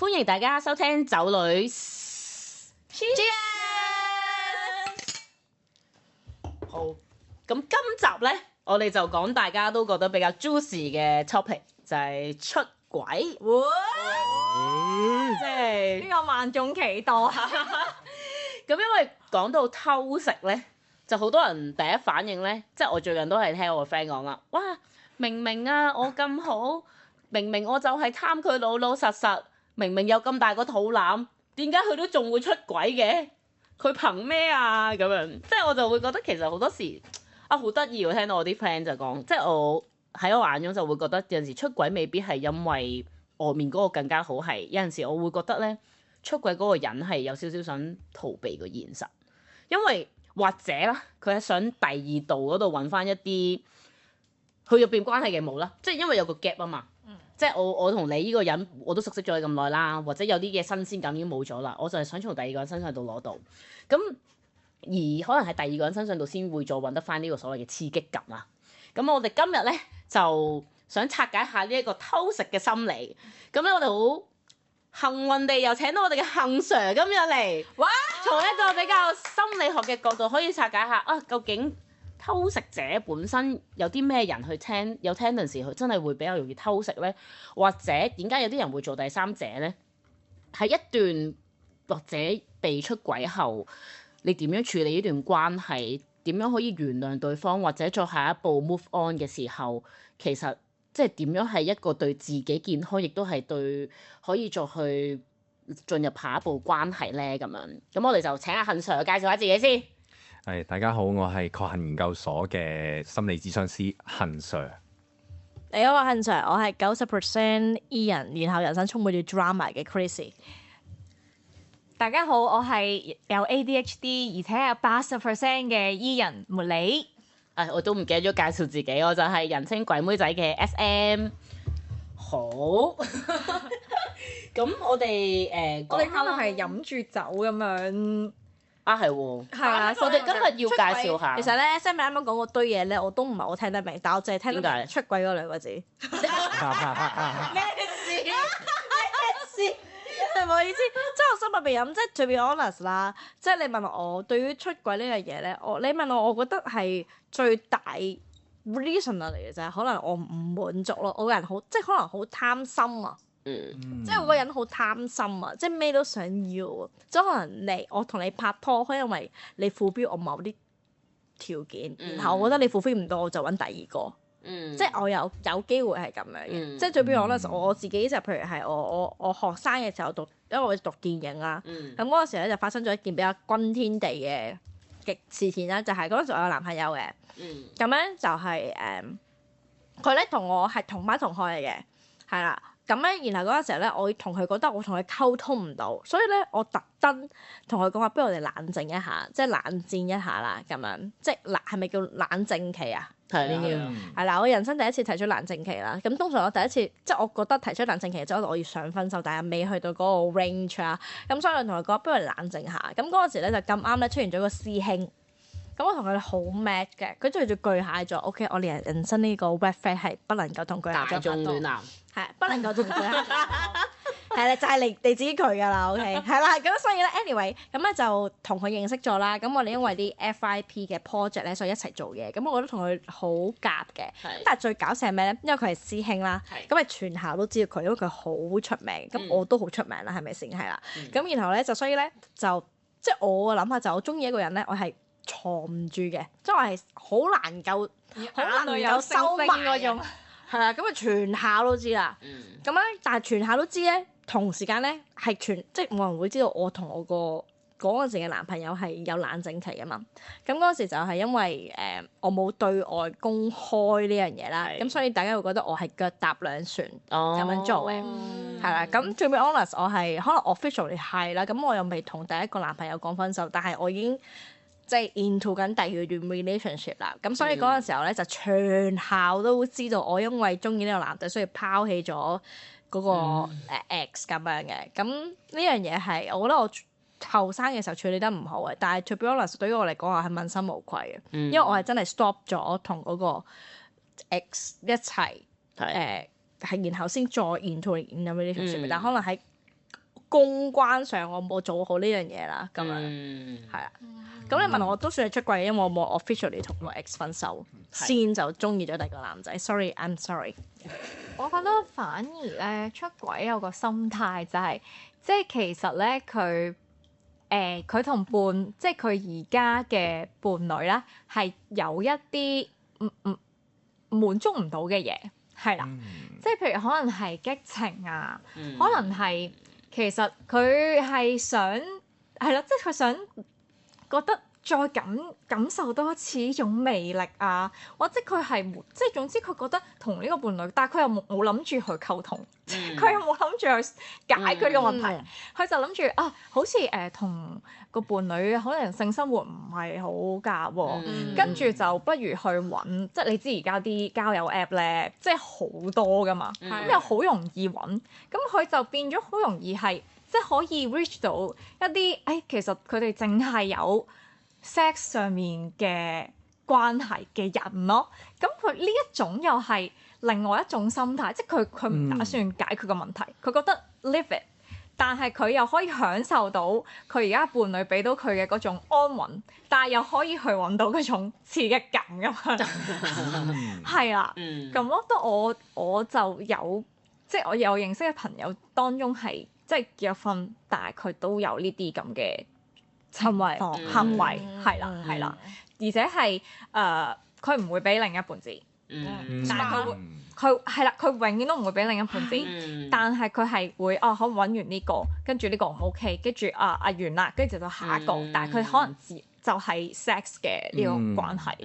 歡迎大家收聽酒女 Cheers。好，咁今集咧，我哋就講大家都覺得比較 juicy 嘅 topic，就係出軌。即係呢個萬眾期待。咁因為講到偷食咧，就好多人第一反應咧，即係我最近都係聽我個 friend 講啦，哇！明明啊，我咁好，明明我就係貪佢老老實實，明明有咁大個肚腩，點解佢都仲會出軌嘅？佢憑咩啊？咁樣，即係我就會覺得其實好多時啊，好得意喎！聽到我啲 friend 就講，即係我喺我眼中就會覺得有陣時出軌未必係因為外面嗰個更加好，係有陣時我會覺得咧，出軌嗰個人係有少少想逃避個現實，因為或者啦，佢係想第二度嗰度揾翻一啲佢入邊關係嘅冇啦，即係因為有個 gap 啊嘛。即係我同你呢個人我都熟悉咗你咁耐啦，或者有啲嘅新鮮感已經冇咗啦，我就係想從第二個人身上度攞到，咁而可能喺第二個人身上度先會再揾得翻呢個所謂嘅刺激感啦。咁我哋今日咧就想拆解下呢一個偷食嘅心理，咁咧我哋好幸運地又請到我哋嘅幸 Sir 今日嚟，哇！從一個比較心理學嘅角度可以拆解下啊，究竟偷食者本身有啲咩人去聽有 tendency 佢真係會比較容易偷食咧，或者點解有啲人會做第三者咧？喺一段或者被出軌後，你點樣處理呢段關係？點樣可以原諒對方，或者再下一步 move on 嘅時候，其實即係點樣係一個對自己健康，亦都係對可以再去進入下一步關係咧咁樣。咁我哋就請阿幸 Sir 介紹下自己先。係，大家好，我係確幸研究所嘅心理諮詢師幸 Sir。你好，幸 Sir，我係90% E 人，然後人生充滿住 drama 嘅 Chrissy。大家好，我係有 ADHD 而且有80% 嘅 E 人茉莉。我都唔記得咗介紹自己，我就係人稱鬼妹仔嘅 SM。好，咁我哋我哋可能係飲住酒咁樣。啊係喎，係啊，我哋今日要介紹下。其實咧 Sam 啱啱講嗰堆嘢咧，我都唔係好聽得明，但我淨係聽得明出軌嗰兩個字。咩事？咩事？係咪意思？即係我心入邊諗，即係 to be honest 啦。即係你問我對於出軌呢樣嘢咧，你問我，我覺得係最大 reason 嚟嘅就係可能我唔滿足咯。我個人好，即係可能好貪心啊。即係我個人好貪心啊，即係咩都想要啊。即係可能我同你拍拖，可能因為你fulfill我某啲條件，然後我覺得你fulfill唔到，我就揾第二個。即係我有機會係咁樣嘅。即係最邊我咧，我自己就譬如係我學生嘅時候因為我讀電影啦。咁嗰個時候咧就發生咗一件比較轟天地嘅事件啦，就係嗰陣時我有男朋友嘅。咁咧就係佢咧同我係同班同學嚟嘅，係啦。咁咧，然後嗰陣時候咧，我同佢覺得我同佢溝通唔到，所以咧，我特登同佢講話，不如我哋冷靜一下，即係冷戰一下啦，咁樣，即係係咪叫冷靜期啊？係呢叫係啦，我人生第一次提出冷靜期啦。咁通常我第一次，即係我覺得提出冷靜期之後，我要想分手，但係未去到嗰個 range 啊。咁所以我同佢講，不如冷靜下。咁嗰陣時咧就咁啱咧出現咗個師兄。咁我同佢好 mad 嘅，佢追住巨蟹座。OK， 我連人生呢個 red flag 係不能夠同巨蟹座大眾暖男，係不能夠同巨蟹座係啦，就係你自己佢噶啦。OK， 係啦。咁所以咧 ，anyway， 咁咧就同佢認識咗啦。咁我哋因為啲 FIP 嘅 project 咧，所以一齊做嘢。咁我覺得同佢好夾嘅。但係最搞笑係咩咧？因為佢係師兄啦，咁係全校都知道佢，因為佢好出名。咁我都好出名啦，係咪先？係啦。咁然後咧就所以咧就即係我諗下就我中意一個人咧，我係藏唔住嘅，即係我係好難夠收埋嗰種，係啦，咁啊全校都知啦。咁咧，但係全校都知咧，同時間咧係即係冇人會知道我同我個嗰陣時嘅男朋友係有冷靜期啊嘛。咁嗰陣時就係因為我冇對外公開呢樣嘢啦，咁所以大家會覺得我係腳踏兩船咁樣做嘅，係啦。咁to be honest，我係可能 officially 係啦，咁我又未同第一個男朋友講分手，但係我已經即係 into 緊第二段 relationship 啦。咁所以嗰陣時候咧，就全校都知道我因為中意呢個男仔，所以拋棄咗嗰個ex 咁樣嘅。咁呢樣嘢係我覺得我後生嘅時候處理得唔好嘅，但係 to be honest 對於我嚟講，我係問心無愧嘅，因為我係真係 stop 咗同嗰個 ex 一齊係然後先再 into relationship，但可能喺公關上我冇做好呢樣嘢啦，咁樣係啊。咁你問我都算係出櫃，因為我冇 officially 同個 ex 分手，先就中意咗第二個男仔。Sorry，I'm sorry。我覺得反而咧出軌有個心態就係、即係其實咧佢同即係佢而家嘅伴侶咧係有一啲滿足唔到嘅嘢，係啦，即係譬如可能係激情啊，可能係其實佢係想係啦，即係佢想覺得再感受多一次呢種魅力啊，或者佢係即係總之佢覺得同呢個伴侶，但係佢又冇諗住去溝通，佢又冇諗住去解決呢個問題，佢就諗住啊，好似同個伴侶可能性生活唔係好夾喎，跟住就不如去揾，即係你知而家啲交友 app 咧，即係好多噶嘛，咁又好容易揾，咁佢就變咗好容易係即係可以 reach 到一啲其實佢哋淨係有sex 上面嘅關係嘅人咯，咁佢呢一種又係另外一種心態，即係佢唔打算解決個問題，佢覺得 live it， 但係佢又可以享受到佢而家伴侶俾到佢嘅嗰種安穩，但係又可以去揾到嗰種刺激感咁樣，係啦，咁咯，都我就有即係我有認識嘅朋友當中係即係結咗婚，但係佢都有呢啲咁嘅行為係啦，而且係佢唔會俾另一半知，但係佢係啦，佢永遠都唔會俾另一半知，但係佢係會可揾完呢個，跟住呢個唔 OK，跟住完啦，跟住就到下一個，但係佢可能就係 sex 嘅呢個關係。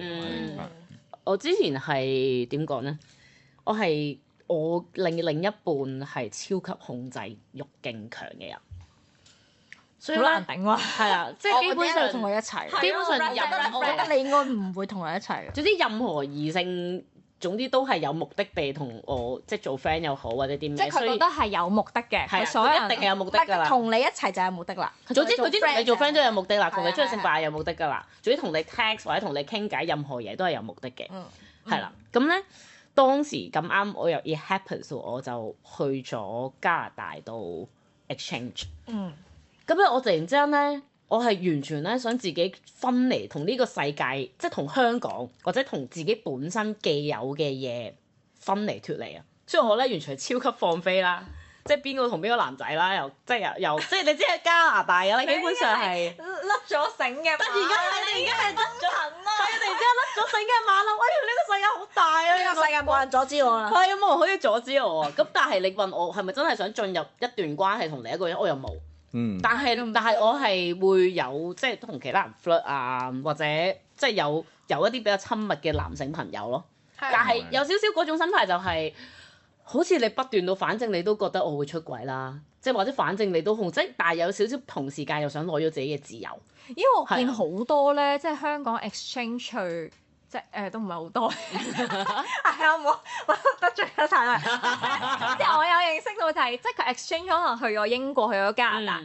我之前係點講咧？我另一半係超級控制欲勁強嘅人。所以好難頂喎，係啊，即係基本上同佢一齊，基本上我覺得你應該唔會同佢一齊嘅。總之任何異性，總之都係有目的地同我即係做 friend 又好或者啲咩，即係佢覺得係有目的嘅，係所有人一定係有目的㗎啦。同你一齊就有目的啦。總之同你做 friend 都有目的啦，同你出去食飯有目的㗎啦。總之同你 text 或者同你傾偈，任何嘢都係有目的嘅。係啦，咁咧當時咁啱我又 it happens， 我就去咗加拿大度 exchange。咁咧，我突然之間咧，我係完全咧想自己分離同呢個世界，即係同香港或者同自己本身既有嘅嘢分離脫離啊！所以我咧完全係超級放飛啦，即係邊個同邊個男仔啦，又即係你知係加拿大嘅啦，基本上係甩咗繩嘅。但而家你而家係甩咗繩啦，係啊！突然之間甩咗繩嘅馬騮，哎呀！呢個世界好大啊！呢個世界冇人阻止我啦。係啊，冇人可以阻止我啊！咁但係你問我係咪真係想進入一段關係同另一個人，我又冇。但係我係會有即係同其他人 flirt 啊，或者即係有一啲比較親密嘅男性朋友咯。但係有少少嗰種心態就係、好似你不斷到，反正你都覺得我會出軌啦，即係或者反正你都控制，但係有少少同時間又想攞咗自己嘅自由。因為我見好多咧，即係香港 exchange 去。即係都唔係好多，係啊，冇得罪得太多。即係我有認識到就係，即係佢 exchange 可能去咗英國，去咗加拿大，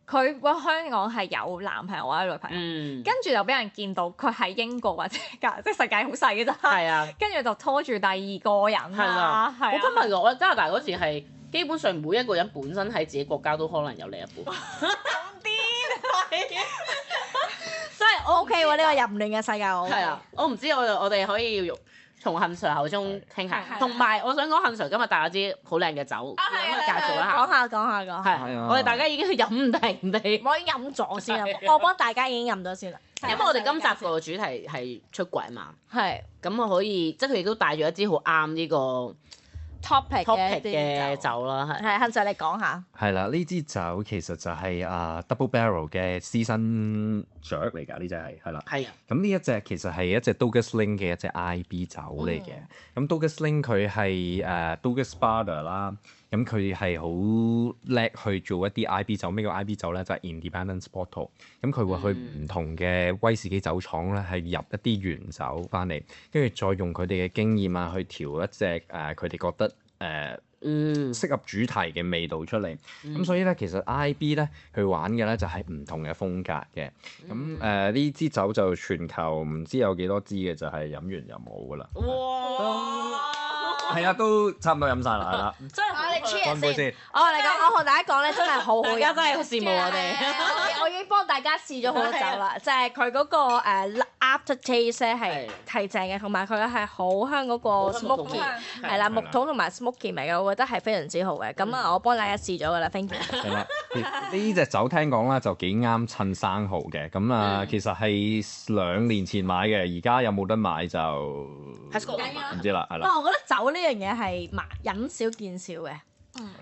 佢喺香港係有男朋友或者女朋友，跟住就俾人見到佢喺英國或者即係世界好細嘅啫。係啊，跟住就拖住第二個人啦。係啊，我今日我加拿大嗰時係基本上每一個人本身喺自己國家都可能有另一半。咁癲真係 OK 喎！呢個淫亂嘅世界我係啊，我唔知我哋可以從杏 Sir 口中聽下，同埋我想講杏 Sir 今日帶咗支好靚嘅酒，可唔可以介紹一下？講下。係啊，我哋大家已經去飲定地，我已經飲咗先啦，我幫大家已經飲咗先啦。因為我哋今集個主題係出軌嘛，係咁我可以即係佢亦都帶咗一支好啱呢個topic 嘅酒啦，係杏 Sir你講下。係啦，呢支酒其實就係Double Barrel 嘅獅身雀嚟㗎，呢隻係啦。係啊。咁呢一隻其實係一隻 Douglas Lynn 嘅一隻 IB 酒嚟嘅。咁 Douglas Lynn 佢係Douglas Bader 啦。咁佢係好叻去做一啲 IB 酒。咩叫 IB 酒咧？就係 Independent Bottle。咁佢會去唔同嘅威士忌酒廠咧，係入一啲原酒翻嚟，跟住再用佢哋嘅經驗啊，去調一隻佢哋覺得適合主題嘅味道出嚟。咁所以咧，其實 IB 咧佢玩嘅咧就係唔同嘅風格嘅。咁呢支酒就全球唔知有幾多支嘅，就係飲完就冇噶啦。哇！係啊，都差唔多飲晒啦，係啦。真係哋 cheers 乾杯先。我同大家講咧，真係好好飲，大家真係好羨慕我哋。我已經幫大家試咗好多酒啦，就係佢嗰個after taste 咧係正嘅，同埋佢係好香嗰個 smoky 係啦，木桶同埋 smoky 味嘅，我覺得係非常之好嘅。咁啊，我幫大家試咗噶啦 ，thank you。係啦，呢隻酒聽講啦就幾啱襯生蠔嘅，咁啊其實係2年前買嘅，而家有冇得買就唔知啦，係啦。不過我覺得酒呢樣嘢係飲少見少嘅。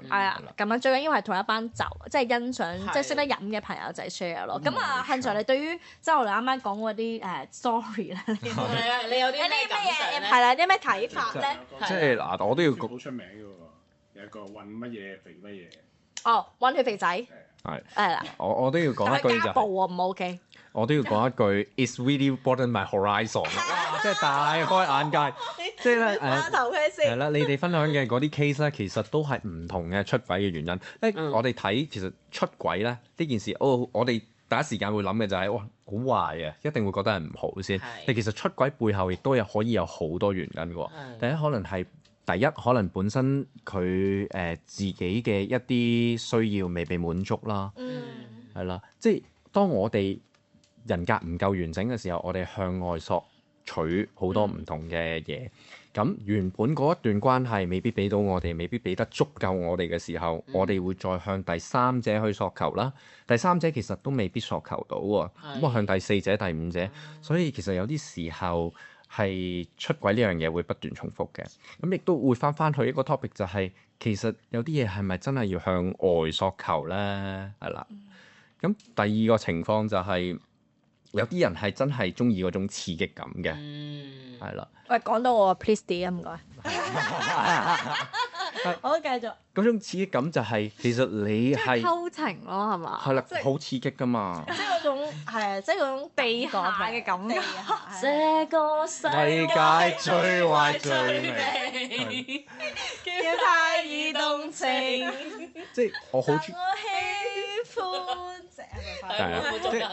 係啊，咁樣最緊要係同一班酒，即係欣賞，即係識得飲嘅朋友仔 share 咯。咁啊，幸財你對於即係我哋啱啱講嗰啲story 咧，你有啲咩感想咧？係啦，啲咩睇法咧？即係嗱，我都要好出名嘅喎，有一個韞乜嘢肥乜嘢。哦，韞血肥仔係啦，我都要講一句就係，家暴啊，唔 OK。我都要講一句，It's really broadened my horizon，哇！即係大開眼界，即係咧頭盔先係啦，你哋分享嘅嗰啲 case 咧，其實都係唔同嘅出軌嘅原因。我哋睇其實出軌咧呢件事，我哋第一時間會諗嘅就係哇好壞啊，一定會覺得係唔好先。但其實出軌背後亦都可以有好多原因嘅喎。第一可能係可能本身佢自己嘅一啲需要未被滿足啦，係啦，即係當我哋人格唔夠完整嘅時候，我哋向外索取好多唔同嘅嘢。咁原本嗰一段關係未必俾到我哋，未必俾得足夠我哋嘅時候，我哋會再向第三者去索求啦。第三者其實都未必索求到喎，咁我向第四者、第五者，所以其實有啲時候係出軌呢樣嘢會不斷重複嘅。咁亦都會翻去一個 topic 就係、其實有啲嘢係咪真係要向外索求咧？係啦。咁第二個情況就係、有啲人係真係中意嗰種刺激感嘅，係啦。喂，講到我 please 啲啊，唔該。好，繼續。嗰種刺激感就係、其實你係偷情咯，係嘛？係啦，好刺激噶嘛。即係嗰種係啊，即係嗰種地下嘅感覺。這個世界最壞最美，叫太易動情，即係我好中我喜歡係啊，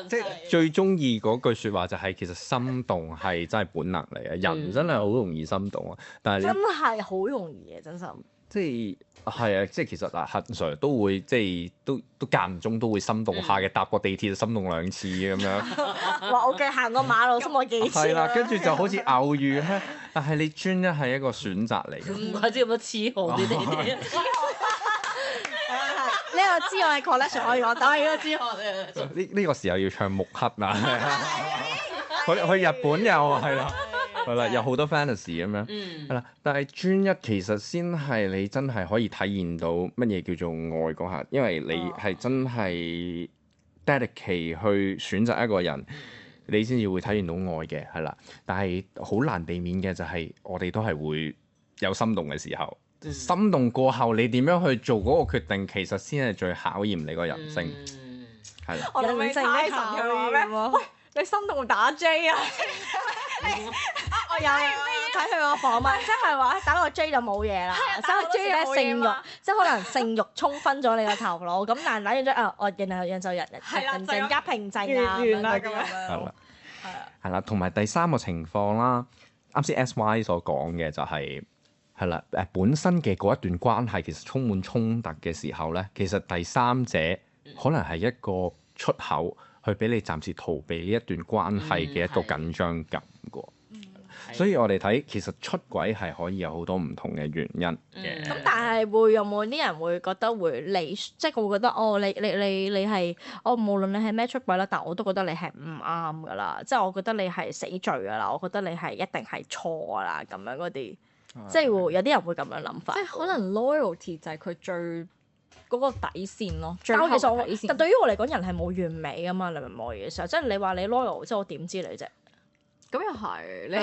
即係最中意嗰句説話就係、其實心動係真係本能嚟嘅，人真係好容易心動啊。但係真你係好容易嘅，真心。即係係啊，即係其實嗱，恆 Sir 都會即係都間唔中都會心動下嘅，搭個地鐵就心動2次咁樣。哇！OK，行過馬路心動幾次係啦，跟住就好似偶遇咧，但係你專一係一個選擇嚟嘅。唔怪之咁多痴漢啲地鐵。呢個知我係 collection 可以講，但係呢個知我呢個時候要唱木刻啊！去日本又係啦，係啦，有好多 fantasy 咁樣，係啦。但係專一其實先係你真係可以體驗到乜嘢叫做愛嗰下，因為你係真係 dedicate 去選擇一個人，你先至會體驗到愛嘅，係啦。但係好難避免嘅就係我哋都係會有心動嘅時候。心動過後，你點樣去做嗰個決定，其實先係最考驗你個人性，係啦。我諗你太神佢咩？喂，你心動打 J 啊？我有睇佢個訪問，即係話打個 J 就冇嘢啦，打個 J 咧性慾，即係可能性慾沖昏咗你個頭腦，咁但係打完咗我然後就人更加平靜啊，完啦咁樣。係啦，係啦，同埋第三個情況啦，啱先 SY 所講嘅就係啦，本身嘅嗰一段關係其實充滿衝突嘅時候咧，其實第三者可能係一個出口，去俾你暫時逃避呢一段關係嘅一個緊張感嘅。所以我哋睇其實出軌係可以有好多唔同嘅原因嘅。咁但係會有冇啲人會覺得會即係佢會覺得你係無論你係咩出軌啦，但我都覺得你係唔啱噶啦，即係我覺得你係死罪噶啦，我覺得你係一定係錯噶啦咁樣嗰啲。即係會有啲人會咁樣諗法，即係可能 loyalty 就係佢最嗰個底線咯。最後但其實底線但對於我嚟講，人係冇完美噶嘛，你明唔明我嘅意思啊？即係你話你 loyal，即係我點知你啫？咁又係，你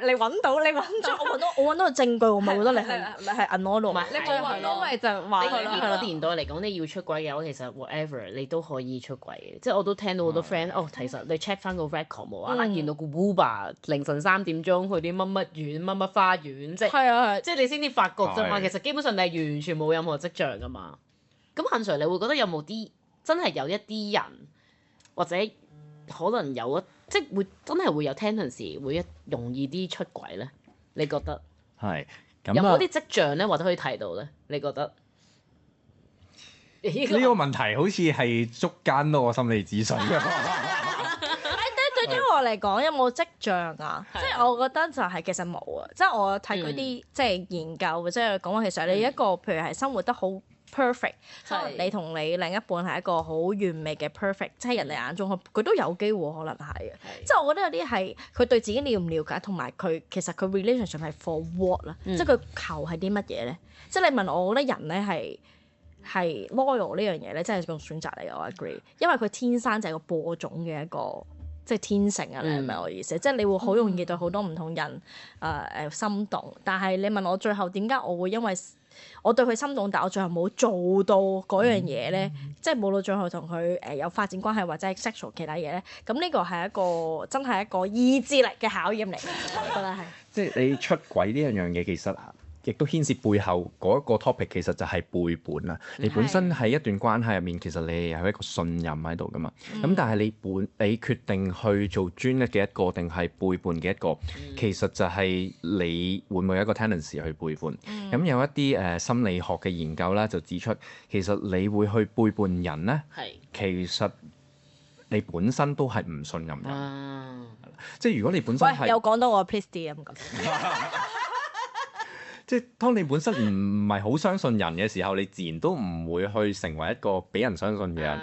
你揾到，我揾到個證據，我咪覺得你係 unloyal。唔係你冇因為就話佢以嗰年代嚟講，你要出軌嘅話，其實 whatever 你都可以出軌嘅。即係我都聽到好多 friend，其實你 check 翻個 record 冇啊，見到個 Uber 凌晨3點鐘去啲乜乜園、乜乜花園，即係即係你先至發覺啫嘛。其實基本上你係完全冇任何跡象噶嘛。咁恆常你會覺得有冇啲真係有一啲人或者可能有即係會真係會有 tendency 會容易啲出軌咧？你覺得？係咁有冇啲跡象咧，或者可以睇到咧？你覺得？呢呢個問題好似係捉奸多過心理諮詢嘅。對於我嚟講，有冇跡象啊？即係我覺得就係其實冇啊。即係我睇嗰啲即係研究，即係講話其實你一個譬如係生活得好 perfect，可能你同你另一半係一個好完美嘅 perfect，即係人哋眼中佢都有機會可能係嘅。即係我覺得有啲係佢對自己了唔了解，同埋佢其實佢 relationship 係 for what 啦，即係佢求係啲乜嘢咧？即係你問我，我覺得人咧係 loyal 呢樣嘢咧，真係個選擇嚟嘅，我 agree。因為佢天生就係個播種嘅一個。即係天性啊！你係咪我意思？即係你會好容易對好多唔同人心動，但係你問我最後點解我會因為我對佢心動，但我最後冇做到嗰樣嘢咧，即係冇到最後同佢有發展關係或者係 sexual 其他嘢咧？咁呢個係一個真係一個意志力嘅考驗嚟嘅，我覺得係。即係你出軌呢樣嘢，其實亦都牽涉背後嗰一個 topic，其實就係背叛啦。你本身喺一段關係入面，其實你有一個信任喺度噶嘛。咁但係你決定去做專一嘅一個，定係背叛嘅一個，其實就係你會唔會有一個 tendency 去背叛？咁有一啲心理學嘅研究啦，就指出其實你會去背叛人咧，其實你本身都係唔信任人。即係如果你本身係有講到我 please 啲咁講。即係當你本身唔係好相信人嘅時候，你自然都唔會去成為一個俾人相信嘅人。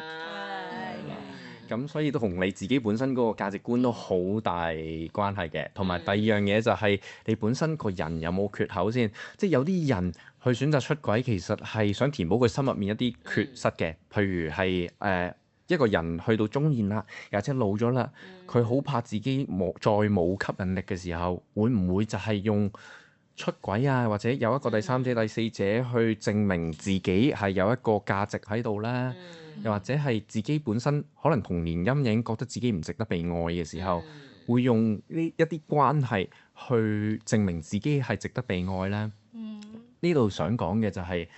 咁所以都同你自己本身嗰個價值觀都好大關係嘅。同埋第二樣嘢就係你本身個人有冇缺口先。即係有啲人去選擇出軌，其實係想填補佢心入面一啲缺失嘅。譬如係一個人去到中年啦，或者老咗啦，佢好怕自己再冇吸引力嘅時候，會唔會就係用出軌啊，或者有一個第三者、第四者去證明自己係有一個價值喺度咧？又或者係自己本身可能童年陰影，覺得自己唔值得被愛嘅時候，會用呢一啲關係去證明自己係值得被愛咧？呢度想講嘅就係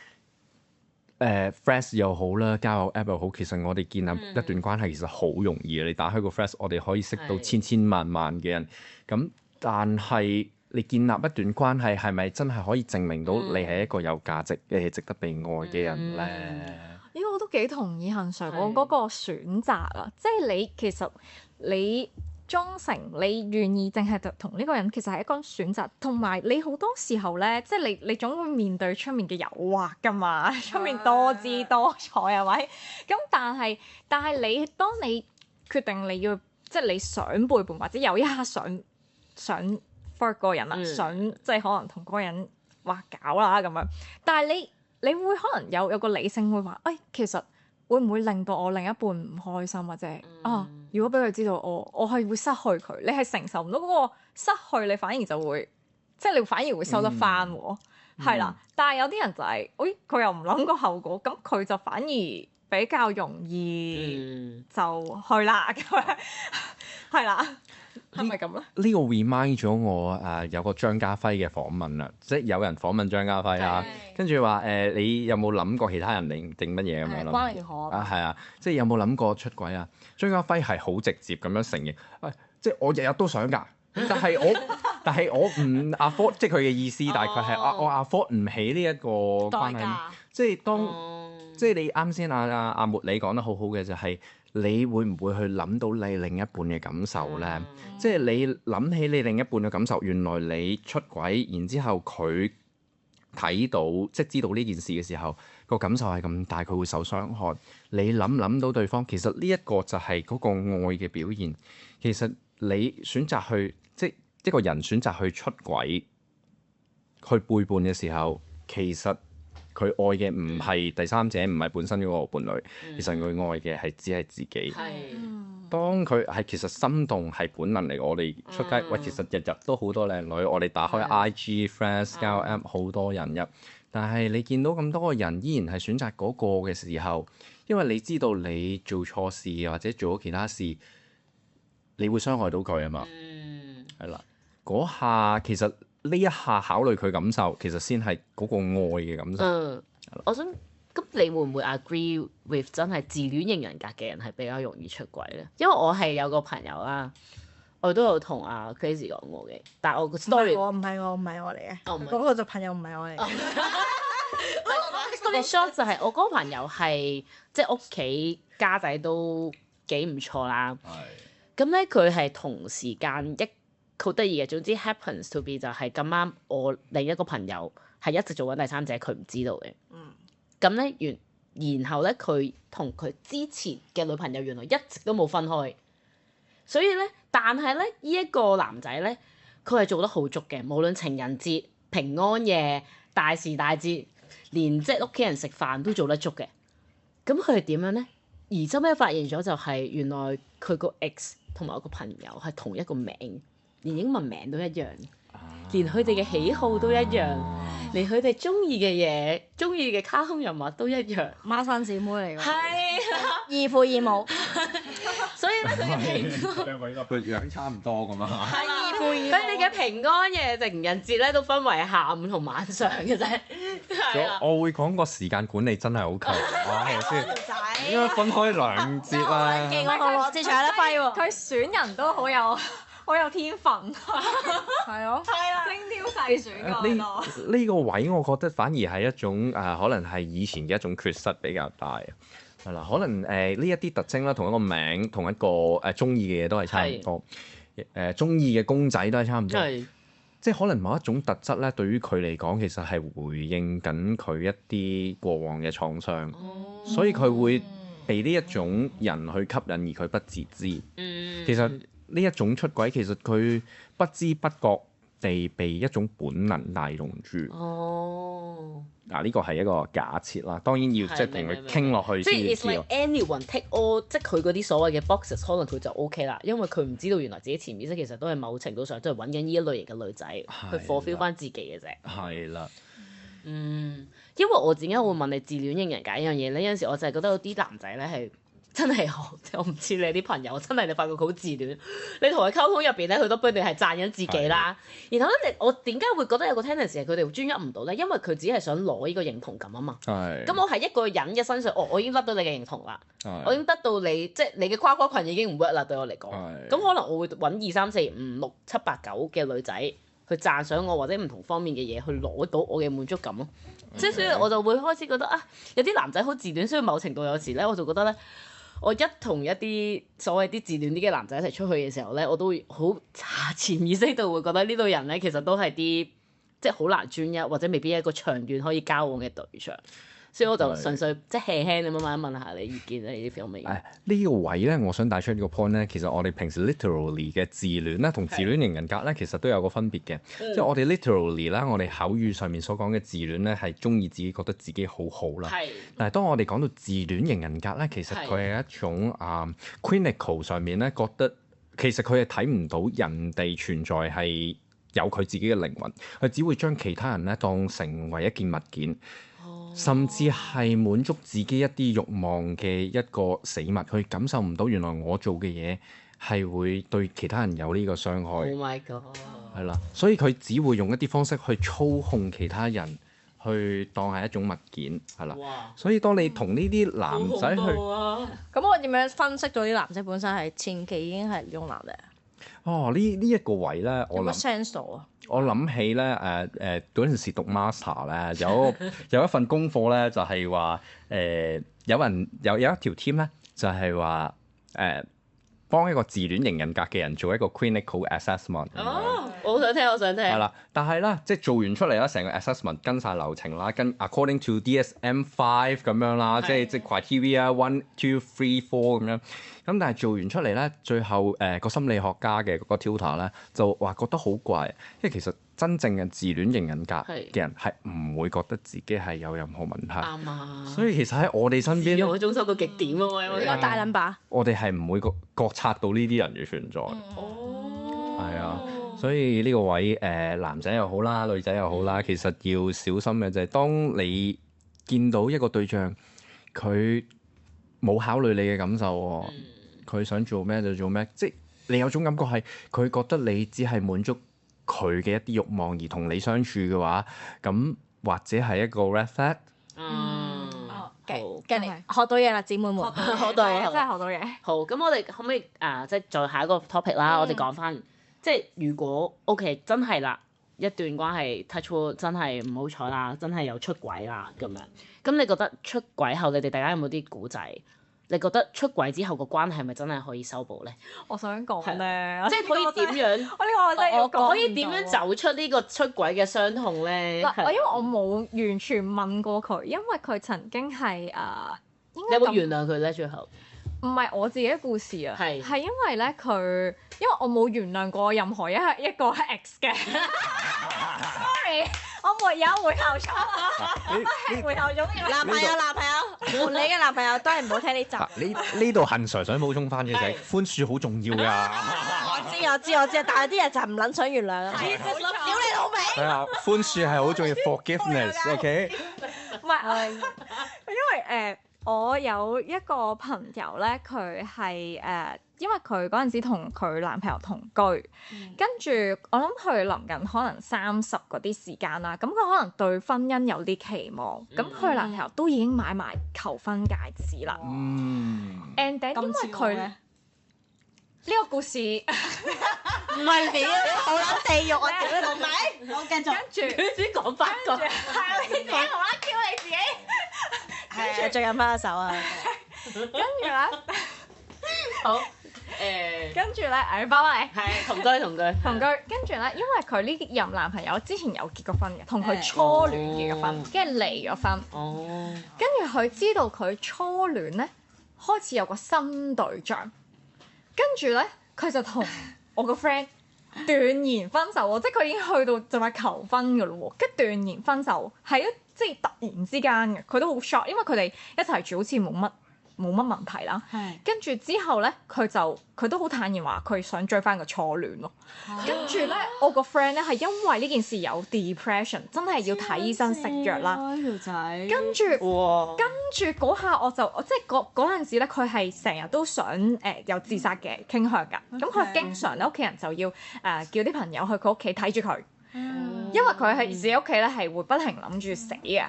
Friends 又好啦，交友 app 又好，其實我哋建立一段關係其實好容易嘅。你打開個 Friends，我哋可以識到千萬嘅人。咁但係你建立一段關係係咪真係可以證明到你係一個有價值嘅、值得被愛嘅人咧？呢個我都幾同意恒 Sir 講嗰個選擇啊，即係你其實你忠誠，你願意淨係同呢個人，其實係一個選擇。同埋你好多時候咧，即係你總會面對出面嘅誘惑㗎嘛，出面多姿多彩係咪？咁但係你當你決定你要即係你想背叛或者有一刻想 for 嗰個人啦，想即係可能同嗰個人話搞啦咁樣，但係你會可能有個理性會話，其實會唔會令到我另一半唔開心或者如果俾佢知道我係會失去佢，你係承受唔到嗰個失去，你反而就會即係你反而會收得翻喎，係啦。但係有啲人就係，佢又唔諗個後果，咁佢就反而比較容易就去啦咁樣，係啦。係咪咁咧？呢個 remind 咗我有個張家輝嘅訪問啦，即係有人訪問張家輝啦，跟住話你有冇諗過其他人定乜嘢咁樣咯？關你可係啊，即係有冇諗過出軌啊？張家輝係好直接咁樣承認，即係我日日都想㗎，但係我唔 afford， 即係佢嘅意思大概係我 afford 唔起呢一個關係，即係即係你啱先阿茉莉講得好好嘅就係。你會唔會去諗到你另一半嘅感受咧？即係你諗起你另一半嘅感受，原來你出軌，然之後佢睇到即係知道呢件事嘅時候，個感受係咁大，佢會受傷害。你諗到對方，其實呢一個就係嗰個愛嘅表現。其實你選擇去即係一個人選擇去出軌、去背叛嘅時候，其實佢愛嘅唔係第三者，唔係本身嗰個伴侶，其實佢愛嘅係只係自己。當佢係其實心動係本能嚟，我哋出街喂，其實日日都好多靚女，我哋打開 IG、Friends、交友 App 好多人入，但係你見到咁多個人依然係選擇嗰個嘅時候，因為你知道你做錯事或者做咗其他事，你會傷害到佢啊嘛。係啦，嗰下其實。呢一下考慮佢感受，其實先係嗰個愛嘅感受。我想咁，你會唔會 agree with 真係自戀型人格嘅人係比較容易出軌咧？因為我係有個朋友啦，我都有同阿 Crazy 講過嘅，但係我個唔係 story 我嚟嘅，哦唔係嗰個就朋友唔係我嚟嘅。 story short 就係我嗰個朋友係即係屋企家仔都幾唔錯啦。咁咧佢係同時間好得意嘅，總之 happens to be 就係咁啱我另一個朋友係一直做緊第三者，佢唔知道嘅。咁咧然後咧佢同佢之前嘅女朋友原來一直都冇分開，所以咧但係咧呢一個男仔咧佢係做得好足嘅，無論情人節、平安夜、大時大節，連即係屋企人食飯都做得足嘅。咁佢係點樣咧？而周尾發現咗就係原來佢個 ex 同埋我個朋友係同一個名，連英文名都一樣，連佢哋嘅喜好都一樣，連佢哋中意嘅嘢、中意嘅卡通人物都一樣，孖生姊妹嚟㗎，係啦，異父異母，所以咧佢嘅平兩個應該個樣差唔多咁啊！係異父異母，佢哋嘅平安夜、情人節咧都分為下午同晚上嘅啫，係啊。我會講個時間管理真係好強啊，係咪先？仔應該分開兩節啦。勁我同羅志祥有得揮喎，佢選人都好有天分，係咯，精挑細選嗰度。呢個位，我覺得反而係一種可能係以前嘅一種缺失比較大。係啦，可能呢一啲特徵啦，同一個名，同一個中意嘅嘢都係差唔多。中意嘅公仔都係差唔多。即係可能某一種特質咧，對於佢嚟講，其實係回應緊佢一啲過往嘅創傷，所以佢會被呢一種人去吸引，而佢不自知。其實呢一種出軌，其實佢不知不覺地被一種本能帶動住。嗱，呢個係一個假設啦，當然要即係同佢傾落去即係先至 it's 知 like anyone take all，即係佢嗰啲所謂嘅 boxes，可能佢就 OK 啦，因為佢唔知道原來自己潛意識其實都係某程度上都係揾緊呢一類型嘅女仔去 fulfill 翻自己嘅啫。係啦。因為我點解會問你自戀型人格呢樣嘢咧？有陣時我就係覺得有啲男仔咧係真係好，我唔知你啲朋友真係你發覺佢好自戀，你同佢溝通入邊咧，佢都不斷係讚緊自己啦。然後咧，我點解會覺得有個 tendency 係佢哋專一唔到咧？因為佢只係想攞呢個認同感啊嘛。咁我喺一個人嘅身上，我已經得到你嘅認同啦，我已經得到你即係你嘅跨群已經唔 work 啦，對我嚟講。咁可能我會揾2、3、4、5、6、7、8、9嘅女仔去讚賞我或者唔同方面嘅嘢，去攞到我嘅滿足感咯。即係所以我就會開始覺得啊，有啲男仔好自戀，所以某程度有時咧，我就覺得咧。我一同一啲所謂啲自戀啲嘅男仔一齊出去嘅時候咧，我都會好潛意識度會覺得呢類人咧，其實都係啲即係好難專一，或者未必係一個長遠可以交往嘅對象。所以我就純粹即係輕輕咁樣問下你意見咧，呢啲方面。呢個位咧，我想帶出呢個 point 咧，其實我哋平時 literally 嘅自戀咧，同自戀型人格咧，其實都有個分別嘅。即係我哋 literally 啦，我哋口語上面所講嘅自戀咧，係中意自己覺得自己好好啦。但係當我哋講到自戀型人格咧，其實佢係一種clinical 上面咧，覺得其實佢係睇唔到人哋存在係有佢自己嘅靈魂，佢只會將其他人咧當成為一件物件。甚至係滿足自己一啲慾望嘅一個死物，佢感受唔到原來我做嘅嘢係會對其他人有呢個傷害。Oh my god！係啦，所以佢只會用一啲方式去操控其他人，去當係一種物件，係啦。所以當你同呢啲男仔去，咁我點樣分析到啲男仔本身係前期已經係呢種男仔？呢一個位咧，我諗 sense 到啊！我諗起咧嗰陣時讀 master 咧，有一份功課咧，就係話有一條 team 咧，就係話幫一個自戀型人格嘅人做一個 clinical assessment。我想聽，我想聽。係啦，但係咧，即係做完出嚟啦，成個 assessment 跟晒流程啦，跟 according to DSM-5 咁樣啦，即係 criteria 1、2、3、4咁樣。咁但係做完出嚟咧，最後個心理學家嘅嗰個 tutor 咧就話覺得好怪，因為其實真正嘅自戀型人格嘅人係唔會覺得自己係有任何問題。啱啊！所以其實喺我哋身邊，我中心到極點啊！我呢個大撚把，我哋係唔會覺察到呢啲人嘅存在。係啊。所以呢個位男仔又好啦，女仔又好啦，其實要小心嘅就係當你見到一個對象，佢冇考慮你嘅感受喎，佢想做咩就做咩，即係你有種感覺係佢覺得你只係滿足佢嘅一啲慾望而同你相處嘅話，咁或者係一個 red flag。好跟住學到嘢啦，姊妹們。學到係真係學到嘢。好，咁我哋可唔可以即係再下一個 topic 啦？我哋講翻，即係如果 OK 真係啦，一段關係 touch wood 真係唔好彩啦，真係有出軌啦咁樣。咁你覺得出軌後，你哋大家有冇啲古仔？你覺得出軌之後個關係係咪真係可以修補咧？我想講咧，即係可以點樣？我呢個我真係要講可以點樣走出呢個出軌嘅傷痛咧？嗱，因為我冇完全問過佢，因為佢曾經係應你該咁有冇原諒佢咧？最後唔係我自己嘅故事啊，係因為咧佢，因為我冇原諒過任何一個 ex 嘅，sorry，我沒有回頭草，回頭草嘅男朋友，換你嘅男朋友都係唔好聽呢集。呢度恨 Sir 想補充翻嘅就係寬恕好重要㗎。我知，但係啲人就唔撚想原諒啊。屌你老味！係啊，寬恕係好重要 ，forgiveness，OK？唔係，因為我有一個朋友咧，佢係因為佢嗰陣時同佢男朋友同居，跟住我諗佢臨近可能30嗰啲時間啦，咁佢可能對婚姻有啲期望，咁佢男朋友都已經買埋求婚戒指啦。And then 因為佢呢個故事唔係你，好撚地獄啊！屌你老味！我繼續。跟住佢先講翻個，係啊，你自己無啦啦叫你自己，係再飲翻一手啊！跟住咧。好跟住咧，翻返嚟係同居，同居，跟住咧，因為佢呢任男朋友之前有結過婚嘅，同佢初戀結過婚，跟住離咗婚。哦，跟住佢知道佢初戀咧開始有個新對象，跟住咧佢就同我個 friend 斷然分手喎，即係佢已經去到就係求婚㗎咯喎，跟住斷然分手，係即係突然之間嘅，佢都好 shock，因為佢哋一齊住好似冇乜問題啦，跟住之後咧，佢都好坦然話佢想追翻個初戀咯。跟住咧，我個 friend 咧係因為呢件事有 depression，真係要睇醫生食藥啦。條仔跟住嗰下我即係嗰陣時咧，佢係成日都想有自殺嘅傾向㗎。咁佢經常咧屋企人就要叫啲朋友去佢屋企睇住佢，因為佢係自己屋企咧係會不停諗住死嘅，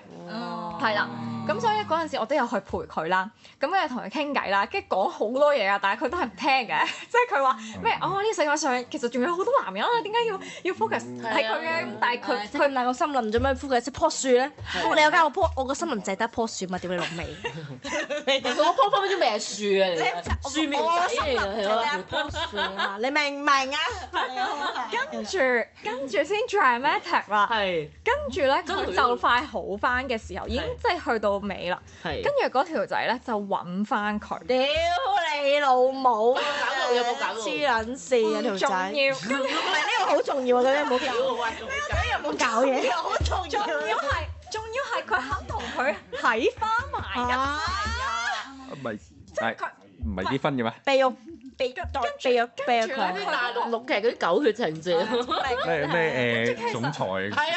係啦。咁所以嗰陣時我都有去陪佢啦，咁跟住同佢傾偈啦，跟住講好多嘢啊，但係佢都係唔聽嘅，即係佢話咩？呢個世界上其實仲有好多男人啊，點解要 focus 喺佢嘅？咁但係佢兩個森林做咩 focus 棵樹咧？你有間我個森林就係得棵樹嘛？屌你老味！嗰棵分分鐘未係樹啊，樹苗仔嚟㗎，係棵樹啊！你明唔明啊？跟住先 dramatic 啦，係跟住咧佢就快好翻嘅時候，已經即係去到尾啦。跟住嗰條仔咧就揾翻佢。屌你老母！有冇搞到？黐撚線啊條仔！重要，唔係呢個好重要啊！咁樣唔好搞。有冇搞嘢？好重要。仲要係佢肯同佢睇翻埋一齊啊！唔係啲婚嘅咩？避咗佢。啲大陸錄劇嗰啲狗血情節，咩總裁？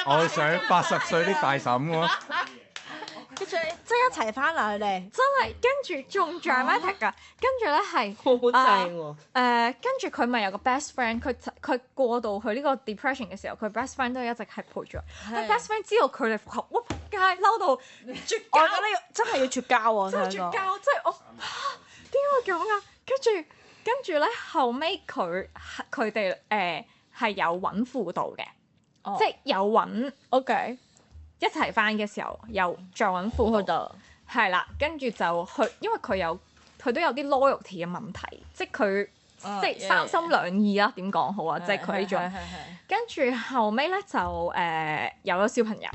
我想80歲啲大嬸喎。跟住即係一齊翻啦佢哋。真係跟住仲 dramatic 㗎，跟住咧係好正喎。跟住佢咪有個 best friend，佢過到去呢個 depression 嘅時候，佢 best friend 都一直係陪住佢。佢 best friend 知道佢哋復合，哇！仆街嬲到絕交，我覺得真係要絕交喎，真係絕交，即係我點解會咁啊？跟住咧後尾佢哋係有揾輔導嘅，即係有揾 OK。一齊翻嘅時候，又再揾輔導，係啦，跟住就去，因為佢都有啲 loyalty 嘅問題，即係佢即係三心兩意啦，點講好啊？即係佢呢種，跟住後尾咧就有咗小朋友，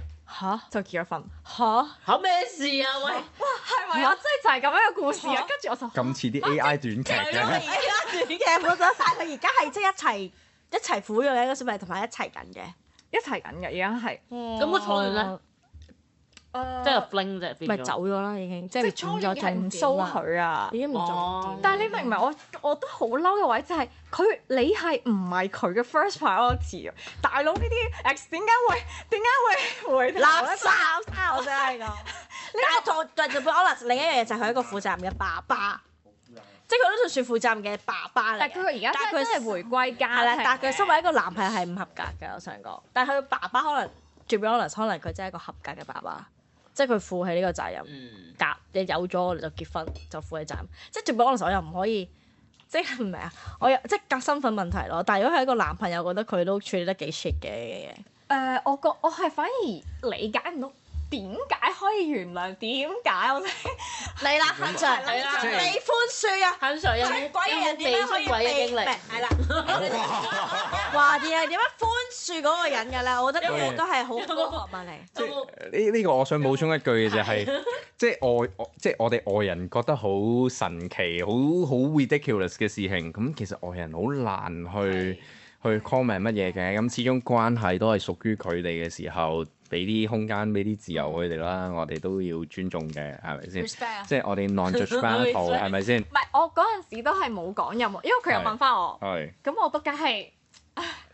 就結咗婚，嚇咩事啊？喂，哇，係咪啊？即係就係咁樣嘅故事啊！跟住我就咁似啲 AI 短劇嘅。短劇冇咗，但係佢而家係即係一齊撫養嘅一個小朋友，同埋一齊緊嘅。一齊緊嘅，而家係。咁個初戀咧，即係 fling 啫，變咗咪走咗啦已經，即係初戀係唔騷佢啊！已經唔重點。但係你明唔明？我都好嬲嘅位就係你係唔係佢嘅 first priority 啊？大佬呢啲 ex 點解會回頭垃圾我真係講。但係做 honest 另一樣嘢就係佢一個負責任嘅爸爸。即係佢都算負責任嘅爸爸嚟，但係佢而家真係回歸家庭。係啦，但係佢身為一個男朋友係唔合格嘅，我想講。但係佢爸爸可能，to be honest，可能佢真係一個合格嘅爸爸。即係佢負起呢個責任。夾你有咗我哋就結婚就負起責任，即係最緊嗰陣時我又唔可以，即係唔係啊？我又即係隔身份問題咯。但係如果係一個男朋友，覺得佢都處理得幾 shit 嘅。我係反而理解唔到點解可以原諒，點解我真係嚟啦，恒常，你寬恕啊！肯上有出軌嘅人點樣可以出軌嘅經歷？係啦，話點樣寬恕嗰個人㗎咧？我覺得呢個都係好高學問嚟。呢個我想補充一句嘅就係，即係我哋外人覺得好神奇、好 ridiculous 嘅事情，咁其實外人好難去 comment 乜嘢嘅。咁始終關係都係屬於佢哋嘅時候，俾啲空間、俾啲自由佢哋啦，我哋都要尊重嘅，係咪先？ respect 啊！即係我哋 non-judgmental 係咪先？唔係我嗰陣時都係冇講任何，因為佢又問翻我，係。咁我都梗係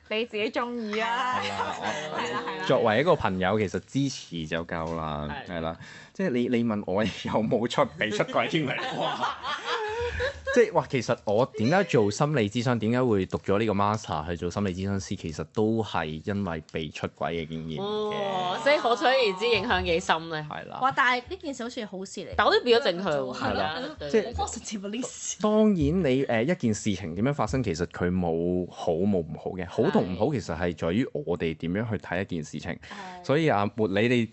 你自己中意啊！係啦係啦係啦。作為一個朋友，其實支持就夠啦，係啦。即係你問我有冇被出軌經歷？哇！即係其實我點解做心理諮詢，點解會讀咗呢個 master 去做心理諮詢師，其實都係因為被出軌嘅經驗嘅。即係可想而知影響幾深咧。係啦。哇！但係呢件事好似係好事嚟，但我都變咗正向喎。係啦對即係好 positive 呢事。當然你一件事情點樣發生，其實佢冇好冇唔好嘅，好同唔好其實係在於我哋點樣去睇一件事情。所以活你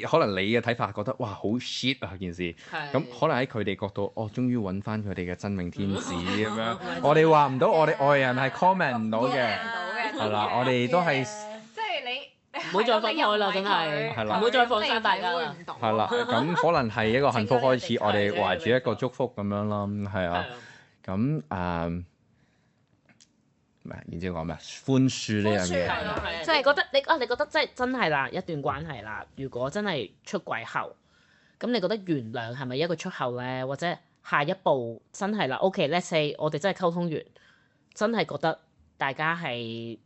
可能你嘅睇法覺得哇好 shit 啊件事，咁可能喺佢哋角度，終於揾翻佢哋嘅真命天子咁樣。我哋話唔到，我哋外人係 comment 唔到嘅，係啦，我哋都係即係你唔好再分開啦，真係，係啦唔好再放生大家啦。係啦，咁可能係一個幸福開始，我哋懷住一個祝福咁樣啦，係啊，咁然之後講咩？寬恕呢樣嘢，即係覺得你覺得真係啦，一段關係啦，如果真係出軌後，咁你覺得原諒係咪一個出口咧？或者下一步真係啦？OK，let's say 我哋真係溝通完，真係覺得大家係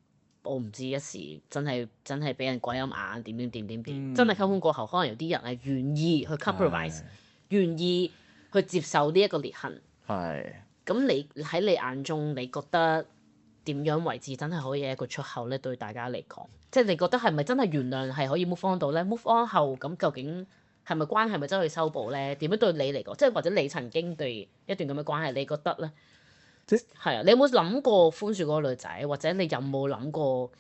我唔知一時真係俾人鬼咁眼點，真係溝通過後，可能有啲人係願意去 compromise，願意去接受呢一個裂痕。係。咁你喺你眼中，你覺得點樣為之真係可以有一個出口咧？對大家嚟講，即係你覺得係咪真係原諒係可以 move on 到咧？move on 後咁究竟係咪關係咪真係去修補咧？點樣對你嚟講？即係或者你曾經對一段咁嘅關係，你覺得咧？即係啊，你有冇諗過寬恕嗰個女仔？或者你有冇諗過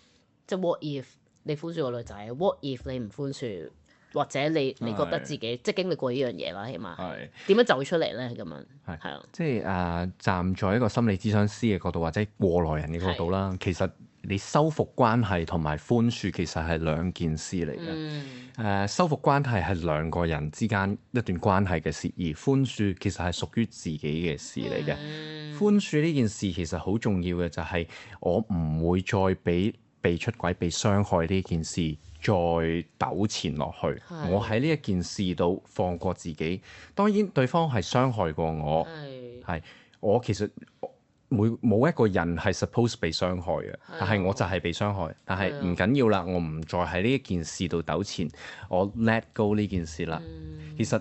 即係 what if 你寬恕個女仔？what if 你唔寬恕？或者你覺得自己即係經歷過呢樣嘢啦，起碼點樣走出嚟咧？咁樣係啊，即係站在一個心理諮詢師嘅角度，或者過來人嘅角度啦，其實你修復關係同埋寬恕其實係兩件事嚟嘅。修復關係係兩個人之間一段關係嘅事，而寬恕其實係屬於自己嘅事嚟嘅。寬恕呢件事其實好重要嘅就係我唔會再俾被出軌、被傷害呢件事再糾纏落去，我喺呢一件事度放過自己。當然對方係傷害過我，係我其實冇一個人係 suppose 被傷害嘅，但係我就係被傷害。但係唔緊要啦，我唔再喺呢一件事度糾纏，我 let go 呢件事啦。其實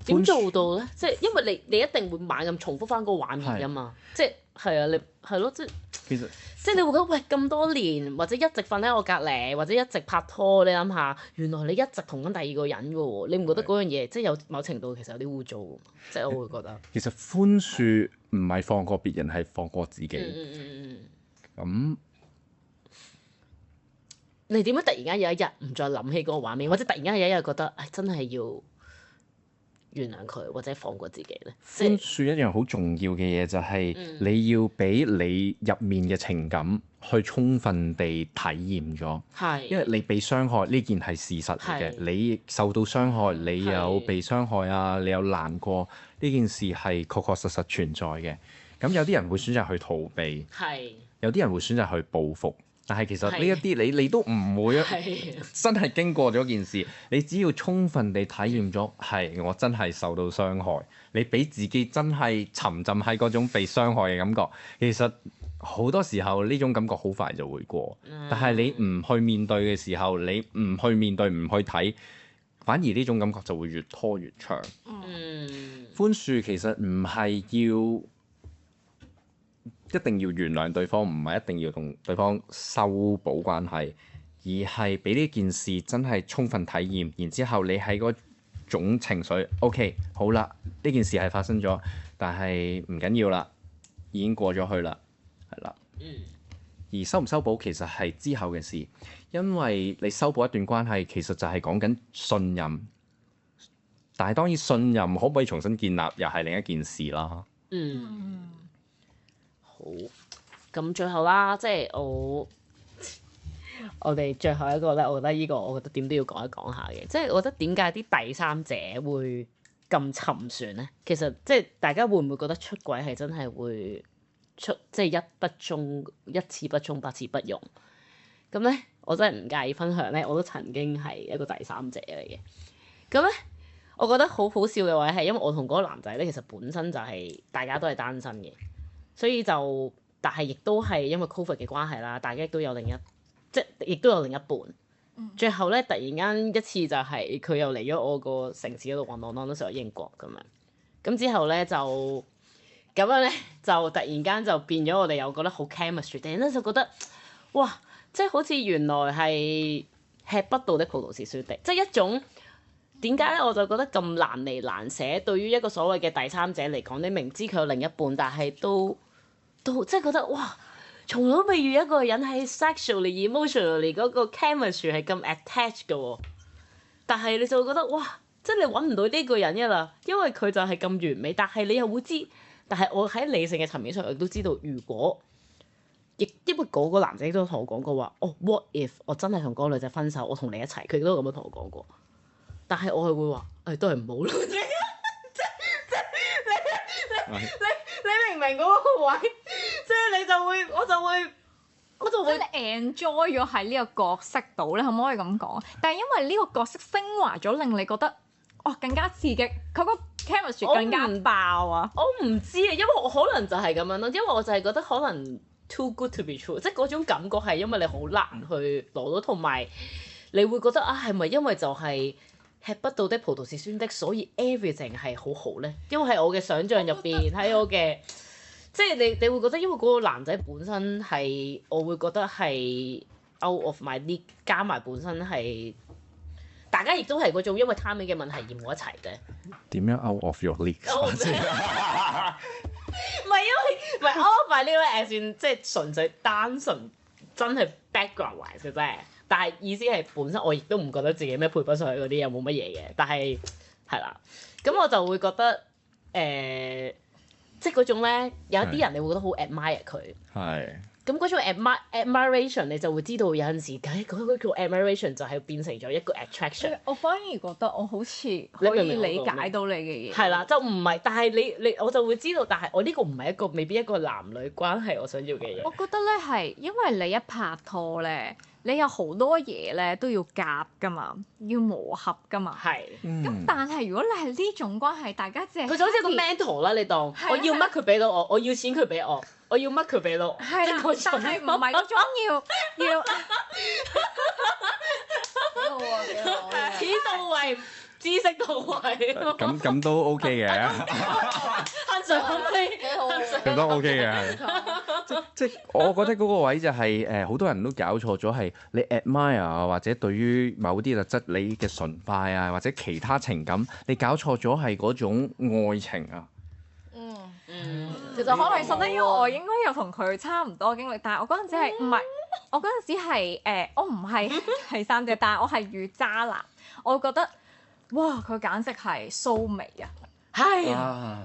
點做到咧？即係因為你一定會猛咁重複翻嗰個畫面㗎嘛，即係啊，你係咯，其實。即係你會覺得喂咁多年，或者一直瞓喺我隔離，或者一直拍拖，你諗下，原來你一直同緊第二個人㗎喎，你唔覺得嗰樣嘢即係有某程度其實有啲污糟㗎？即係我會覺得。其實寬恕唔係放過別人，係放過自己。咁你點解突然間有一日唔再諗起嗰個畫面，或者突然間有一日覺得真係要原諒佢或者放過自己咧？寬恕一樣好重要嘅嘢就係你要俾你入面嘅情感去充分地體驗咗，因為你被傷害呢件係事實嚟嘅，你受到傷害，你有被傷害啊，你有難過，呢件事係確確實實存在嘅。咁有啲人會選擇去逃避，有啲人會選擇去報復。但係其實呢一啲你都唔會真係經過咗件事，你只要充分地體驗咗，係我真係受到傷害，你俾自己真係沉浸喺嗰種被傷害嘅感覺，其實好多時候呢種感覺好快就會過。但係你唔去面對嘅時候，你唔去面對唔去睇，反而呢種感覺就會越拖越長。寬恕其實唔係一定要原諒對方，唔係一定要同對方修補關係，而而係俾呢件事真係充分體驗，然之後你喺嗰種情緒 OK 好啦，呢件事係發生咗，但係唔緊要啦，已經過咗去啦，係啦。而修唔修補其實係之後嘅事，因為你修補一段關係其實就係講緊信任，但係當然信任可唔可以重新建立又係另一件事啦。好，咁最後啦，即係我哋最後一個咧，我覺得呢個我覺得點都要講一講下嘅，即係我覺得點解啲第三者會咁沉船咧？其實即係大家會唔會覺得出軌係真係會即係一次不忠，百次不容？咁咧，我真係唔介意分享咧，我都曾經係一個第三者嚟嘅。咁咧，我覺得好好笑嘅話係因為我同嗰個男仔咧，其實本身就係大家都係單身嘅，所以就但係亦都係因為 Covid 嘅關係啦，大家亦都有亦都有另一半。最後咧，突然間一次就係佢又嚟咗我個城市嗰度揾我，嗰時候英國咁樣。咁之後咧就咁樣咧，就突然間就變咗我哋又覺得好 chemistry，突然間就覺得哇，即係好似原來係吃不到的葡萄是酸的，即係一種點解咧？我就覺得咁難離難捨。對於一個所謂嘅第三者嚟講，你明知佢有另一半，但係都即係覺得哇！從來都未遇一個人係 sexually、emotionally 嗰個 chemistry 係咁 attached 嘅喎，但係你就會覺得哇，即係你揾唔到呢個人嘅啦，因為佢就係咁完美。但係你又會知，但係我喺理性嘅層面上，我都知道，如果因為嗰個男仔都同我講過話，哦 what if 我真係同嗰個女仔分手，我同你一齊，佢都咁樣同我講過。但係我係會話，都係唔好啦。你明唔明嗰個位？即係你就會，我就會即係你 enjoy 咗喺呢個角色度咧，可唔可以咁講？但係因為呢個角色升華咗，令你覺得更加刺激，佢個 chemistry 更加爆啊！我唔知啊，因為我可能就係咁樣咯，因為我就係覺得可能 too good to be true，即係嗰種感覺係因為你好難去攞到，同埋你會覺得係咪因為就係吃不到的葡萄是酸的，所以 everything 係好好咧？因為喺我嘅想像入邊，喺我嘅即係你會覺得，因為嗰個男仔本身係，我會覺得係 out of my league，加埋本身係大家亦都係嗰種因為 timing 嘅問題而冇一齊嘅。點樣 out of your league？唔係因為唔係 out of my league，即係純粹單純真係 background wise 嘅啫。但係意思係本身我亦都唔覺得自己咩配不上去嗰啲又冇乜嘢嘅。但係係啦，咁我就會覺得即係嗰種咧，有一啲人你會覺得好 admire 佢。係。咁嗰種 admiration 你就會知道有陣時，嗰個 admiration 就係變成咗一個 attraction。我反而覺得我好似可以理解到你嘅嘢。係啦，就唔係，但係你我就會知道，但係我呢個唔係未必一個男女關係我想要嘅嘢。我覺得咧係因為你一拍拖咧，你有好多嘢咧都要夾噶嘛，要磨合噶嘛。係。咁但係如果你係呢種關係，大家淨係佢就好似個 mentor 啦，你當我要乜佢俾到我，我要錢佢俾我。我要乜佢俾到，係啦，但係唔係嗰種要錢到位，知識到位。咁都 OK 嘅，慳水慳飛，咁都 OK 嘅，即我覺得嗰個位就係好多人都搞錯咗，係你 admire 啊，或者對於某啲特質你嘅崇拜啊，或者其他情感，你搞錯咗係嗰種愛情啊。其實可能實咧，因為我應該有同佢差唔多經歷，但係我嗰陣時係唔係？我嗰陣時係我唔係第三者，但係我係遇渣男，我覺得哇，佢簡直係蘇眉啊！係啊，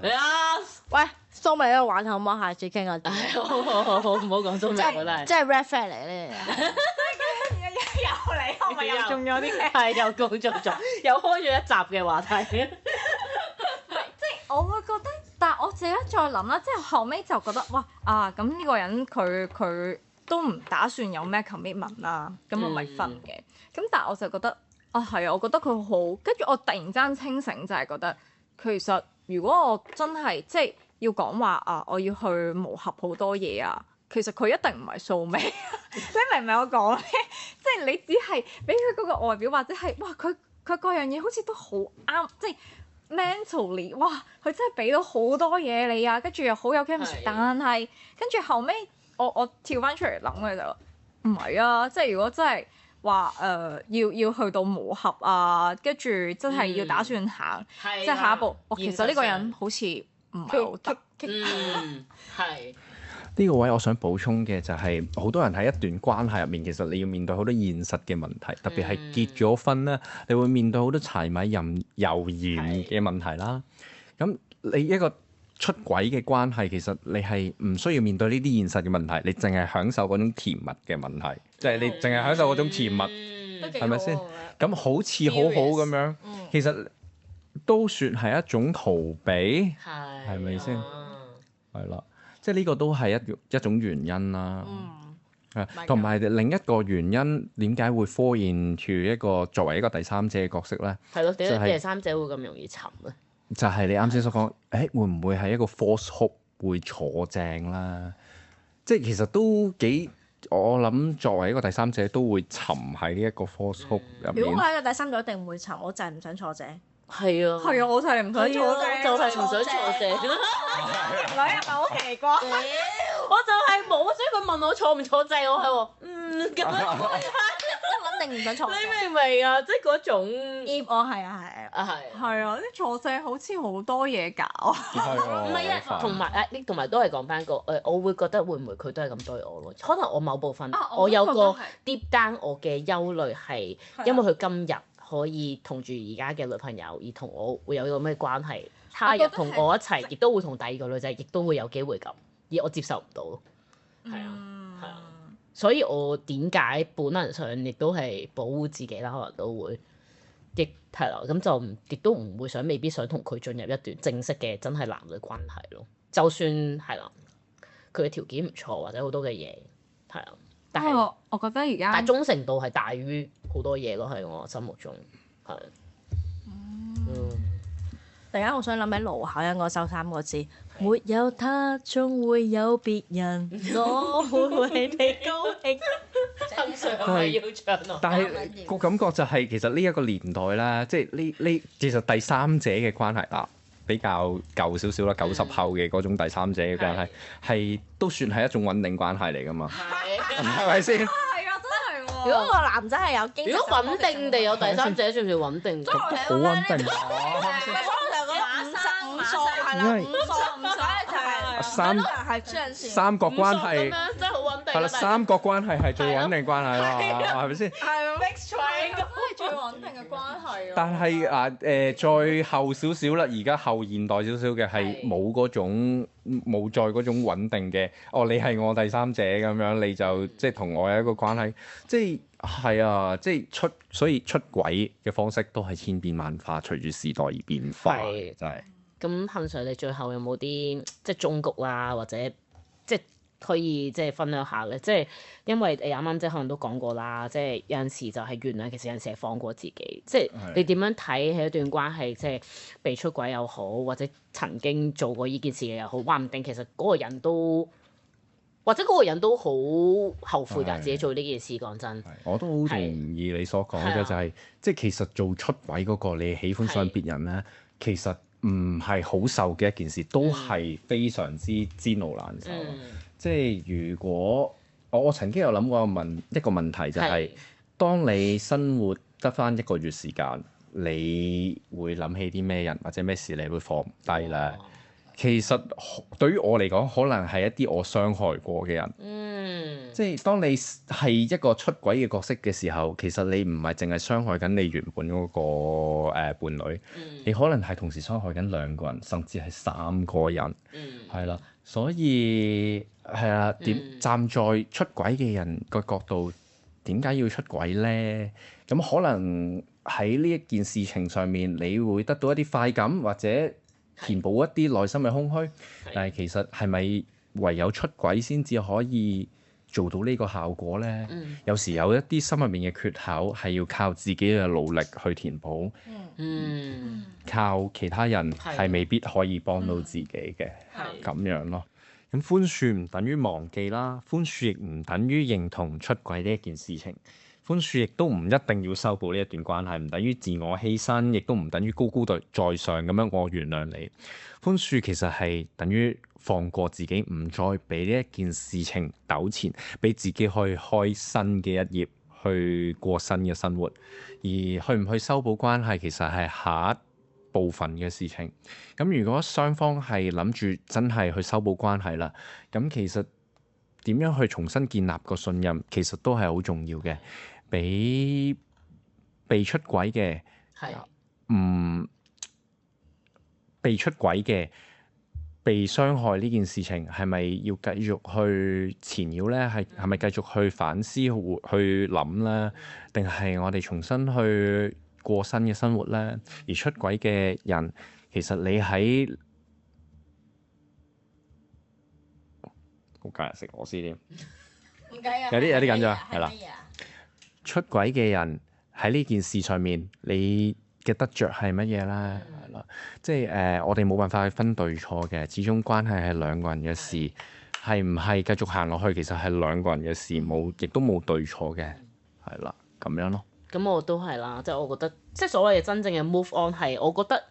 喂，蘇眉呢個玩好唔好？下次傾下。好，唔好講蘇眉我都係。即係 red flag 嚟咧。又嚟，我咪又中咗啲嘅。係又中咗，又開咗一集嘅話題。即係我會覺得。但係我自己再諗啦，即係後尾就覺得哇咁呢個人佢都唔打算有咩 commitment 啦，咁我咪分嘅。咁但係我就覺得係啊，我覺得佢好，跟住我突然間清醒就係覺得其實如果我真係即係要講話我要去磨合好多嘢啊，其實佢一定唔係素味。你明唔明我講咩？即係你只係俾佢嗰個外表或者係哇佢各樣嘢好似都好啱，即係。mentally 哇，佢真係俾到好多嘢你啊，跟住又好有 chemistry，但係跟住後尾我跳翻出嚟諗嘅就唔係啊，即係如果真係話要去到磨合啊，跟住真係要打算行，即係下一步。我其實呢個人好似唔係好得。係。呢個位我想補充嘅就係、好多人喺一段關係入面，其實你要面對好多現實嘅問題，特別係結咗婚咧，你會面對好多柴米油鹽嘅問題啦。咁你一個出軌嘅關係，其實你係唔需要面對呢啲現實嘅問題，你淨係享受嗰種甜蜜嘅問題，即係你淨係享受嗰種甜蜜，係咪先？咁好似好好咁樣，其實都算係一種逃避，係咪先？係啦。即係呢個都係一種原因啦，同埋另一個原因點解會 fall into 一個作為一個第三者嘅角色咧？係咯，點解第三者會咁容易沉咧？就係你啱先所講，會唔會係一個 false hope 會坐正啦？即係其實都幾，我諗作為一個第三者都會沉喺呢一個 false hope 入面。如果我係一個第三者，一定唔會沉，我就係唔想坐正。係啊，係啊，我就係唔想坐正，就係唔想坐正。女係咪好奇怪？我就係冇，所以佢問我坐唔坐正，我係話咁樣。我肯定唔想坐正。你明唔明啊？即係嗰種。我係啊係啊。係。係啊，啲坐正好似好多嘢搞。唔係啊，同埋都係講翻個我會覺得會唔會佢都係咁對我咯？可能我某部分我有個 deep down 我嘅憂慮係因為佢今日可以同住而家嘅女朋友，而同我會有個咩關係？他日同我一齊，亦都會同第二個女仔，亦都會有機會咁，而我接受唔到咯。係啊，係啊，所以我點解本能上亦都係保護自己啦，可能都會亦係啦，咁就亦都唔會想，未必想同佢進入一段正式嘅真係男女關係咯。就算係啦，佢嘅條件唔錯，或者好多嘅嘢係啊，但係我覺得而家但係忠誠度係大於好多嘢咯，喺我心目中係。突然間好想諗起盧巧音嗰首3個字，沒有他，總會有別人，我會為你高興。真相係要唱咯。但係個感覺就係、其實呢一個年代啦，即係呢其實第三者嘅關係啦，比較舊少少啦，90後嘅嗰種第三者嘅關係係都算係一種穩定關係嚟㗎嘛，係咪先？如果個男仔係有經濟，如果穩定地有第三者，算唔算穩定？好穩定。三角關係真係好穩定。係啦，三角關係係最穩定關係啦，係咪先？係 mix triangle 都係最穩定嘅關係。但係再後少少啦，而家後現代少少嘅係冇嗰種冇再嗰種穩定嘅。哦，你係我第三者咁樣，你就即係同我有一個關係，即係啊，即係所以出軌嘅方式都係千變萬化，隨住時代而變化，真係。咁杏 Sir，你最後有冇啲即係忠告啦，或者即係可以即係分享下咧？即係因為你啱啱即係可能都講過啦，即係有陣時就係原諒，其實有陣時係放過自己。即係你點樣睇喺一段關係，即係被出軌又好，或者曾經做過呢件事嘅又好，話唔定其實嗰個人都或者嗰個人都好後悔㗎，自己做呢件事。講真，我都好同意你所講嘅就係，即係其實做出軌嗰個你喜歡上別人咧，其實唔係好受嘅一件事，都係非常之煎熬難受。即係如果我曾經有諗過一個問題，就係當你生活得返1個月時間，你會諗起啲咩人或者咩事你會放唔低咧？其實對於我嚟講，可能係一啲我傷害過嘅人。即係當你係一個出軌嘅角色嘅時候，其實你唔係淨係傷害緊你原本嗰個伴侶，你可能係同時傷害緊2個人，甚至係3個人。係啦，所以係啦，站在出軌嘅人個角度，點解要出軌咧？咁可能喺呢一件事情上面，你會得到一啲快感，或者填補一啲內心嘅空虛。但係其實係咪唯有出軌先至可以做到呢個效果咧？有時有一啲心入面嘅缺口係要靠自己嘅努力去填補。靠其他人係未必可以幫到自己嘅，咁樣咯。咁寬恕唔等於忘記啦，寬恕亦唔等於認同出軌呢一件事情。寬恕亦都唔一定要修補呢一段關係，唔等於自我犧牲，亦都唔等於高高在上咁樣我原諒你。寬恕其實係等於放過自己，唔再俾呢一件事情糾纏，俾自己可以開新嘅一頁去過新嘅生活，而去唔去修補關係其實係下一部分嘅事情。咁如果雙方係諗住真係去修補關係啦，咁其實點樣去重新建立個信任，其實都係好重要嘅。俾被出軌嘅，係被出軌嘅，被傷害呢件事情係咪要繼續去纏繞呢？係咪繼續去反思去諗呢？定係我哋重新去過新嘅生活呢？而出軌嘅人，其實你喺好介意食螺絲添，有啲緊張，係啦。出軌嘅人喺呢件事上面，你嘅得着係乜嘢啦？係啦，即係我哋冇辦法去分對錯嘅，始終關係係兩個人嘅事，係唔係繼續行落去，其實係兩個人嘅事，亦都冇對錯嘅，係啦，咁樣咯。咁我都係啦，即係我覺得，即係所謂嘅真正嘅 move on 係，我覺得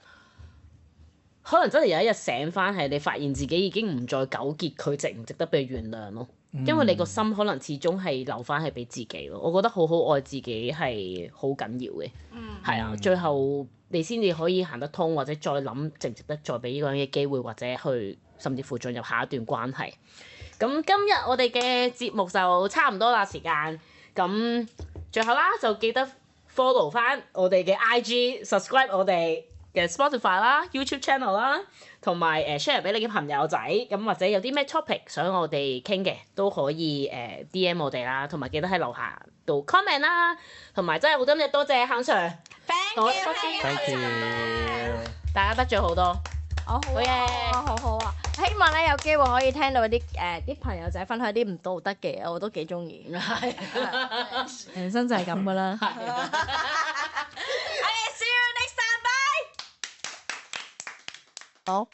可能真係有一日醒翻，係你發現自己已經唔再糾結佢值唔值得被原諒咯。因為你個心可能始終係留翻係俾自己咯。我覺得好好愛自己係好緊要嘅，係啊，最後你先至可以行得通，或者再諗值唔值得再俾呢個人嘅機會，或者去甚至乎進入下一段關係。咁今日我哋嘅節目就差唔多啦，時間。咁最後啦，就記得 follow 翻我哋嘅 IG，subscribe 我哋嘅 Spotify 啦、YouTube channel 啦，同埋share 俾你嘅朋友仔。咁或者有啲咩 topic 想我哋傾嘅，都可以DM 我哋啦。同埋記得喺樓下度 comment 啦。同埋真係好多謝亨 Sir， Thank you， 大家得咗好多。好好嘢好啊！希望咧有機會可以聽到啲朋友仔分享啲唔道德嘅嘢，我都幾中意。係，人生就係咁噶啦。係。Okay, see you next time. Bye. 好。